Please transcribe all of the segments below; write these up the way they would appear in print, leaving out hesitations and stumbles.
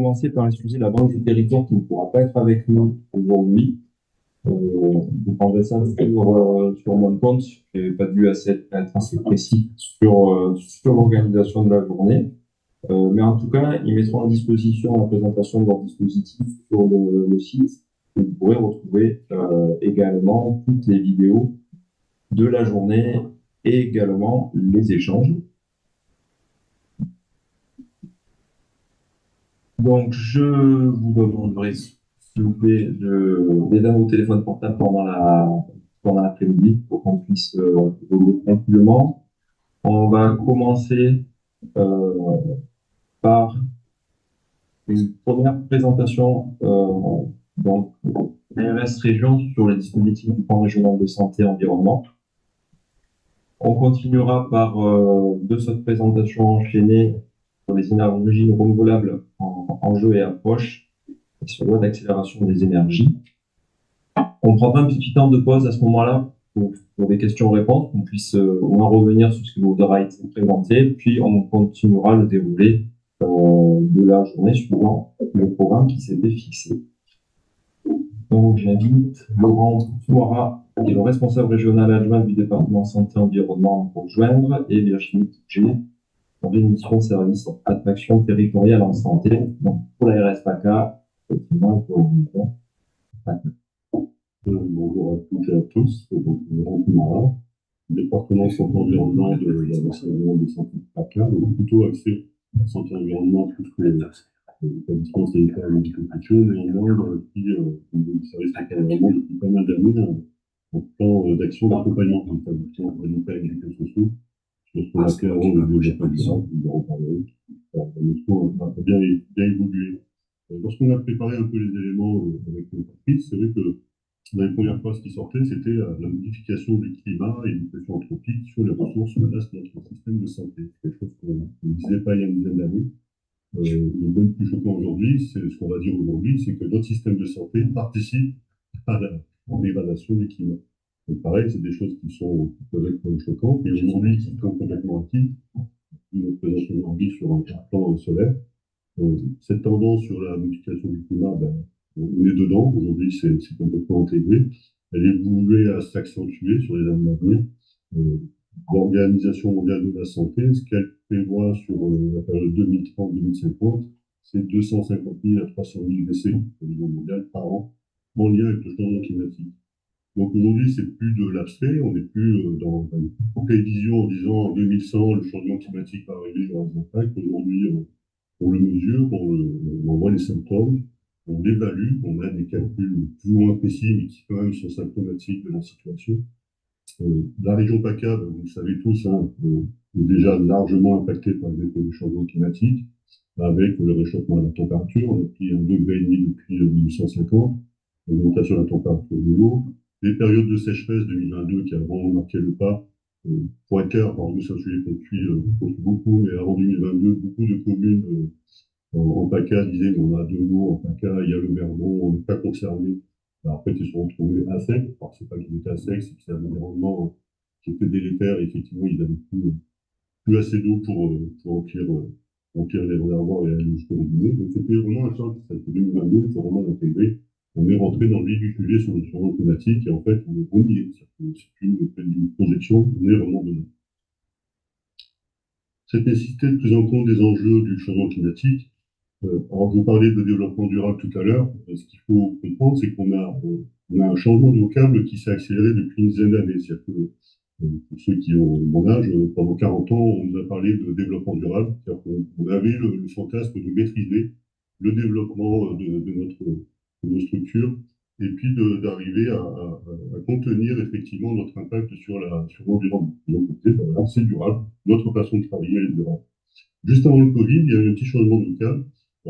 commencer par excuser la Banque du Territoire qui ne pourra pas être avec nous aujourd'hui. Vous prendrez ça sur mon compte. Je n'ai pas dû être assez précis sur l'organisation de la journée. Mais en tout cas, ils mettront à disposition la présentation de leur dispositif sur le site. Vous pourrez retrouver également toutes les vidéos de la journée et également les échanges. Donc, je vous demanderai, s'il vous plaît, d'éteindre vos téléphones portables pendant l'après-midi pour qu'on puisse évoluer tranquillement. On va commencer par une première présentation donc ARS Région sur les dispositifs du plan régional de santé et environnement. On continuera par deux autres présentations enchaînées sur les énergies renouvelables en enjeux et approches et sur la loi d'accélération des énergies. On prendra un petit temps de pause à ce moment-là pour des questions-réponses, qu'on puisse au moins revenir sur ce qui vous aura été présenté, puis on continuera le déroulé de la journée suivant le programme qui s'était fixé. Donc j'invite Laurent Touara, qui est le responsable régional adjoint du département santé-environnement, pour rejoindre, et Virginie Touché, en mission service attraction territoriale en santé, donc pour la RSPACA, effectivement, pour bonjour à toutes et à tous. Donc, Laurent Touara, département santé-environnement de la Région de santé de PACA, donc plutôt axé santé-environnement plus que l'établissement sanitaire et médico-social, néanmoins, qui le service santé-environnement depuis pas mal d'années, en plan d'action d'accompagnement des établissements sanitaires et médico-sociaux sur ce qu'on appelait avant le développement durable, nous en reparlerons. La notion a bien évolué. Lorsqu'on a préparé un peu les éléments avec nos entreprises, c'est vrai que dans les premières phrases qui sortaient, c'était la modification du climat et des pressions anthropiques sur les ressources menacent notre système de santé. C'est quelque chose qu'on ne disait pas il y a une dizaine d'années. Le même plus choquant aujourd'hui, c'est ce qu'on va dire aujourd'hui, c'est que notre système de santé participe à la dégradation du climat. Donc pareil, c'est des choses qui peuvent être choquantes, et aujourd'hui qui sont complètement acquises. Nous présentons aujourd'hui sur un plan solaire. Cette tendance sur la modification du climat, on est dedans. Aujourd'hui, c'est complètement intégré. Elle est vouée à s'accentuer sur les années à venir. L'Organisation mondiale de la santé, ce qu'elle prévoit sur la période 2030-2050, c'est 250 000 à 300 000 décès au niveau mondial par an en lien avec le changement climatique. Donc aujourd'hui, c'est plus de l'abstrait, on n'est plus dans une prévision en disant en 2100, le changement climatique va arriver, il y aura des impacts. Aujourd'hui, on le mesure, on voit les symptômes, on l'évalue, on a des calculs plus ou moins précis, mais qui quand même sont symptomatiques de la situation. La région PACA, vous le savez tous, est déjà largement impactée par les effets du changement climatique, avec le réchauffement de la température. On a pris 1,5 degré depuis 1850, l'augmentation de la température de l'eau, les périodes de sécheresse 2022 qui a vraiment marqué le pas. Pour être clair, nous, c'est un sujet qu'on suit beaucoup, mais avant 2022, beaucoup de communes en PACA disaient qu'on a de l'eau en PACA, il y a le Vermont, on n'est pas concerné. Après, ils se sont retrouvés à sec. Alors, c'est pas qu'ils étaient à sec, c'est que c'est un environnement qui était délétère. Et effectivement, ils n'avaient plus assez d'eau pour remplir les réservoirs et aller jusqu'au robinet. Donc, c'était vraiment un choc. Ça a été 2022, il faut vraiment l'intégrer. On est rentré dans le vif du sujet sur le changement climatique et en fait, on y est. C'est une projection, on est vraiment dedans. Cette nécessité de prise en compte des enjeux du changement climatique. Alors, vous parliez de développement durable tout à l'heure. Ce qu'il faut comprendre, c'est qu'on a un changement de vocable qui s'est accéléré depuis une dizaine d'années. C'est-à-dire que, pour ceux qui ont mon âge, pendant 40 ans, on nous a parlé de développement durable. C'est-à-dire qu'on avait le fantasme de maîtriser le développement de nos structures et puis d'arriver à contenir effectivement notre impact sur l'environnement. Donc, on disait, voilà, c'est durable, notre façon de travailler est durable. Juste avant le Covid, il y a eu un petit changement de vocable,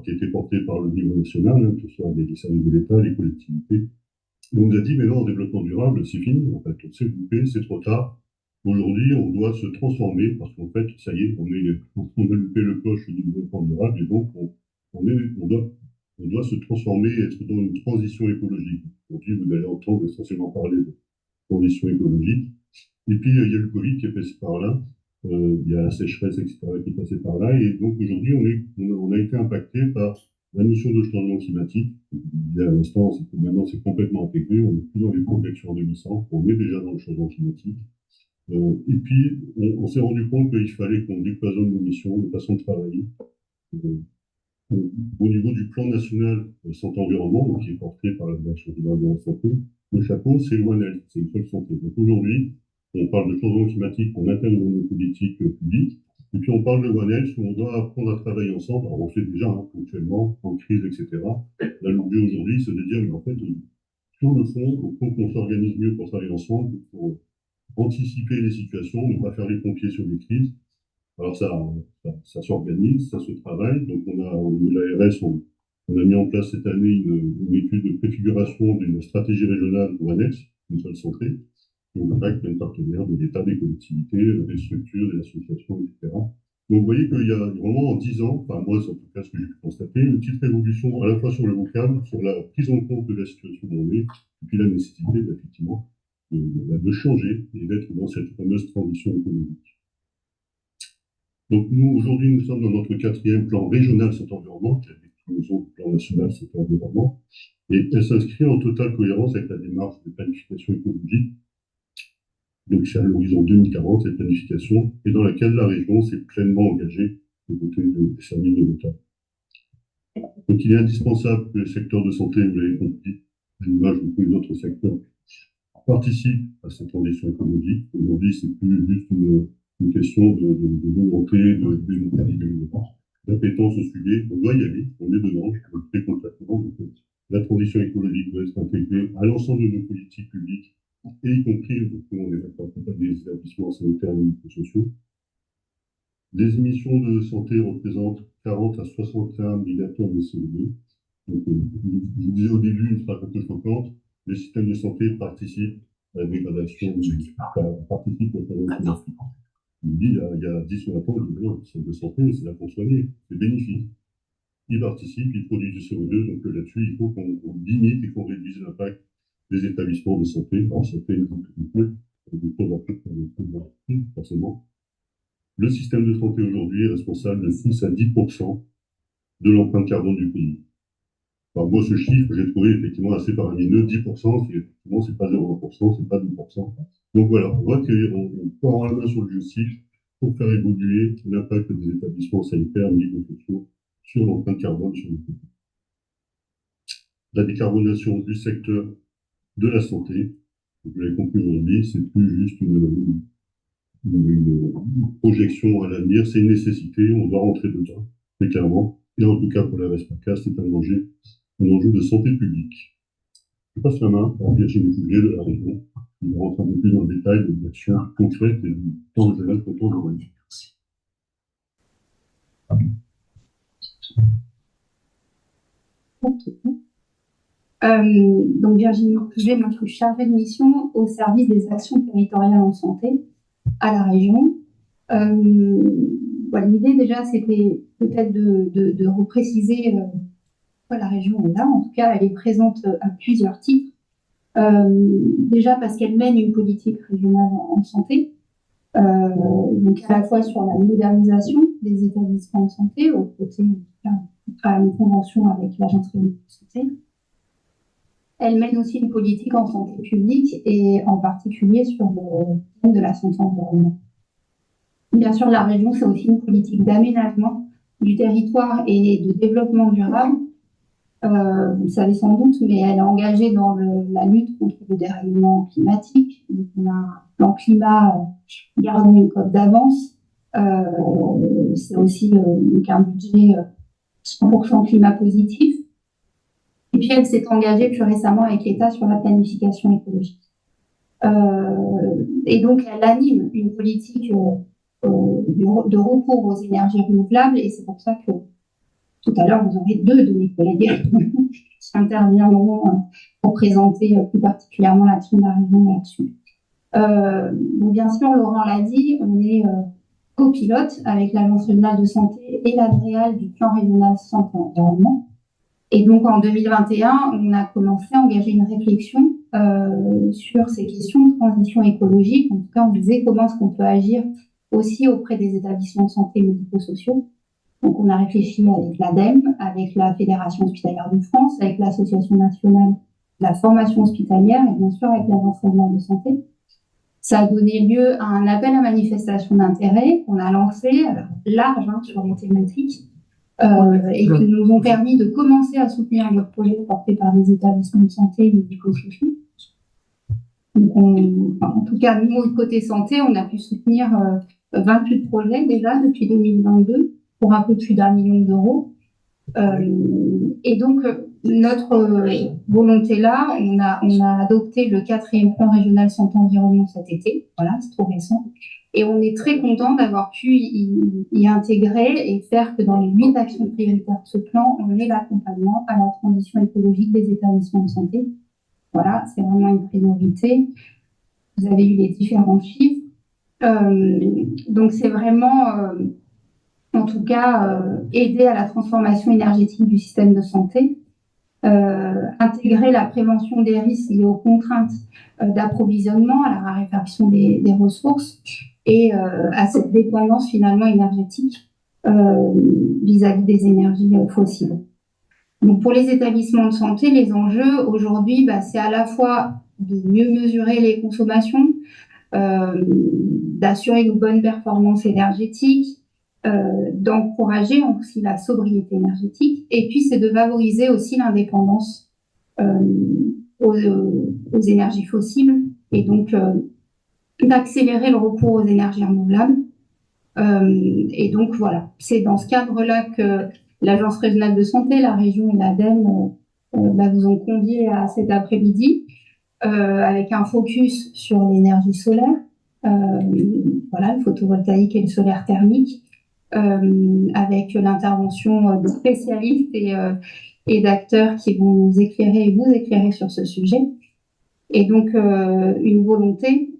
qui a été porté par le niveau national, que ce soit les services de l'État, les collectivités. Et on nous a dit, mais non, en développement durable, c'est fini, en fait, on s'est loupé, c'est trop tard. Aujourd'hui, on doit se transformer, parce qu'en fait, ça y est, on a loupé le coche du développement durable, et donc on doit se transformer et être dans une transition écologique. Aujourd'hui, vous allez entendre essentiellement parler de transition écologique. Et puis, il y a eu le Covid qui est passé par là. Il y a la sécheresse, etc., qui est passée par là. Et donc, aujourd'hui, on a été impacté par La notion de changement climatique, je disais à l'instant, c'est que maintenant c'est complètement intégré, on n'est plus dans les projections en 2100, on est déjà dans le changement climatique. Et puis, on s'est rendu compte qu'il fallait qu'on décloisonne nos missions, nos façons de travailler. Euh, Au niveau du plan national santé-environnement, qui est porté par la Direction générale de la santé, le chapeau, c'est One Health, c'est une seule santé. Donc aujourd'hui, on parle de changement climatique, on intègre dans nos politiques publiques, et puis on parle de One Health, où on doit apprendre à travailler ensemble. Alors on le fait déjà, ponctuellement, en crise, etc. Là, l'objet aujourd'hui, c'est de dire, mais en fait, sur le fond, il faut qu'on s'organise mieux pour travailler ensemble, pour anticiper les situations, ne pas faire les pompiers sur des crises. Alors ça s'organise, ça se travaille. Donc on a, au niveau de l'ARS, on a mis en place cette année une étude de préfiguration d'une stratégie régionale pour Annex, une seule santé, et on attaque plein de partenaires de l'État, des collectivités, des structures, des associations, etc. Donc vous voyez qu'il y a vraiment en 10 ans, enfin moi c'est en tout cas ce que j'ai pu constater, une petite révolution à la fois sur le vocable, sur la prise en compte de la situation où on est, et puis la nécessité effectivement de changer et d'être dans cette fameuse transition économique. Donc nous, aujourd'hui, nous sommes dans notre quatrième plan régional cet environnement, qui est la déclinaison du plan national cet environnement, et elle s'inscrit en totale cohérence avec la démarche de planification écologique, donc c'est à l'horizon 2040, cette planification, et dans laquelle la région s'est pleinement engagée aux côtés des services de l'État. Donc il est indispensable que le secteur de santé, vous l'avez compris, à l'image de tous les autres secteurs, participe à cette transition écologique. Aujourd'hui, c'est plus juste une question de volonté, d'appétence au sujet. On doit y aller, on est dedans, on le fait concrètement. Donc, la transition écologique doit être intégrée à l'ensemble de nos politiques publiques, et y compris, donc, on est d'accord, des établissements sanitaires et médico-sociaux. Les émissions de santé représentent 40 à 61 mégatonnes de CO2. Donc, je vous disais au début, une phrase un peu choquante, le système de santé participe à la dégradation, participe au changement. Il dit, il y a 10 sur la porte, le système de santé, c'est là pour soigner, c'est bénéfique. Il participe, il produit du CO2, donc là-dessus, il faut qu'on limite et qu'on réduise l'impact des établissements de santé. Alors, ça fait forcément. Le système de santé aujourd'hui est responsable de 6 à 10% de l'empreinte carbone du pays. Alors moi, ce chiffre, j'ai trouvé effectivement assez faramineux. 10%, effectivement, c'est pas 0%, c'est pas 2%. Donc voilà, on va on prend la main sur le géocycle pour faire évoluer l'impact des établissements sanitaires, médico-sociaux sur l'empreinte carbone sur le pays. La décarbonation du secteur de la santé, vous l'avez compris aujourd'hui, c'est plus juste une projection à l'avenir, c'est une nécessité, on doit rentrer dedans, très clairement. Et en tout cas, pour la RESPACA, c'est un enjeu de santé publique. Je passe la main à Virginie Pouget de la région, qui rentre un peu plus dans le détail des actions concrètes et du temps de la contrôle de l'Europe. Donc Virginie Pouget, moi je suis chargée de mission au service des actions territoriales en santé à la région. Voilà, l'idée déjà c'était peut-être de repréciser la région est là, en tout cas elle est présente à plusieurs titres. Déjà parce qu'elle mène une politique régionale en santé, donc à la fois sur la modernisation des établissements de santé, au côté à une convention avec l'Agence régionale de santé. Elle mène aussi une politique en santé publique et en particulier sur le thème de la santé environnementale. Bien sûr, la région, c'est aussi une politique d'aménagement du territoire et de développement durable. Vous le savez sans doute, mais elle est engagée dans la lutte contre le dérèglement climatique. Donc, on a un plan climat gardant une cote d'avance. C'est aussi un budget 100% climat positif. Et puis, elle s'est engagée plus récemment avec l'État sur la planification écologique. Et donc, elle anime une politique de recours aux énergies renouvelables. Et c'est pour ça que tout à l'heure, vous aurez deux de mes collègues qui interviendront pour présenter plus particulièrement l'action de la région là-dessus. Donc, bien sûr, Laurent l'a dit, on est copilote avec l'Agence régionale de santé et l'ADREAL du plan régional santé environnement. Et donc, en 2021, on a commencé à engager une réflexion sur ces questions de transition écologique. En tout cas, on disait comment est-ce qu'on peut agir aussi auprès des établissements de santé médico-sociaux Donc, on a réfléchi avec l'ADEME, avec la Fédération hospitalière de France, avec l'Association nationale de la formation hospitalière et bien sûr avec l'Agence régionale de santé. Ça a donné lieu à un appel à manifestation d'intérêt qu'on a lancé large sur les thématiques et qui nous ont permis de commencer à soutenir le projet porté par les établissements de santé et médico-sociaux. En tout cas, nous, côté santé, on a pu soutenir 28 projets déjà depuis 2022 pour un peu plus d'1 million d'euros. Et donc, notre volonté là, on a adopté le 4e plan régional santé-environnement cet été. Voilà, c'est trop récent. Et on est très content d'avoir pu y intégrer et faire que dans les 8 actions prioritaires de ce plan, on ait l'accompagnement à la transition écologique des établissements de santé. Voilà, c'est vraiment une priorité. Vous avez eu les différents chiffres. Donc, c'est vraiment, en tout cas, aider à la transformation énergétique du système de santé, intégrer la prévention des risques liés aux contraintes d'approvisionnement, à la raréfaction des ressources et à cette dépendance finalement énergétique vis-à-vis des énergies fossiles. Donc, pour les établissements de santé, les enjeux aujourd'hui, c'est à la fois de mieux mesurer les consommations, d'assurer une bonne performance énergétique, d'encourager aussi la sobriété énergétique, et puis c'est de valoriser aussi l'indépendance aux énergies fossiles, et donc d'accélérer le recours aux énergies renouvelables. Et donc voilà, c'est dans ce cadre-là que l'Agence régionale de santé, la région et l'ADEME vous ont convié à cet après-midi avec un focus sur l'énergie solaire, le photovoltaïque et le solaire thermique, avec l'intervention de spécialistes et d'acteurs qui vont nous éclairer et vous éclairer sur ce sujet. Et donc, une volonté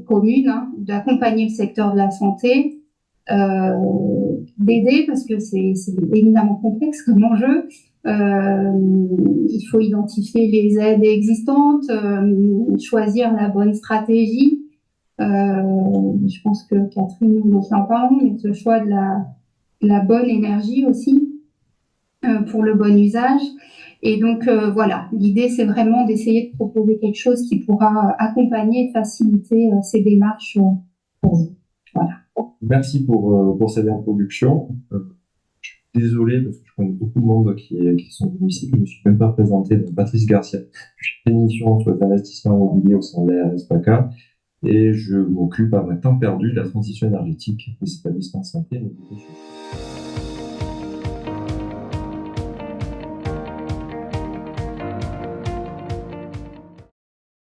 commune d'accompagner le secteur de la santé, d'aider parce que c'est évidemment complexe comme enjeu. Il faut identifier les aides existantes, choisir la bonne stratégie. Je pense que Catherine nous en parle, mais ce choix de la bonne énergie aussi pour le bon usage. Et donc voilà, l'idée c'est vraiment d'essayer de proposer quelque chose qui pourra accompagner et faciliter ces démarches pour vous. Voilà. Merci pour cette introduction. Je suis désolé parce que je connais beaucoup de monde qui sont venus ici, que je ne me suis même pas présenté. Donc, Patrice Garcia, je suis en émission sur les investissements immobiliers au sein de la RSPACA et je m'occupe à ma temps perdu de la transition énergétique des établissements de santé et médico-sociaux.